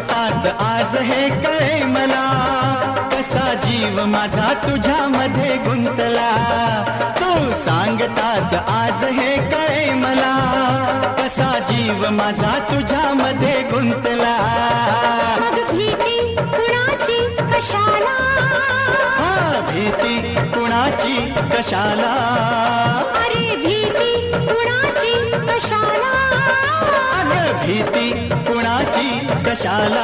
सांगताच आज हे कळे मला, कसा जीव माझा तुझ्यामध्ये गुंतला. तू सांगताच आज हे कळे मला, कसा जीव माझा तुझ्यामध्ये गुंतला. मग भीती कुणाची कशाला, भीती कुणाची कशाला, अरे भीती कुणाची कशाला, अगं भीती कुणाची कशाला.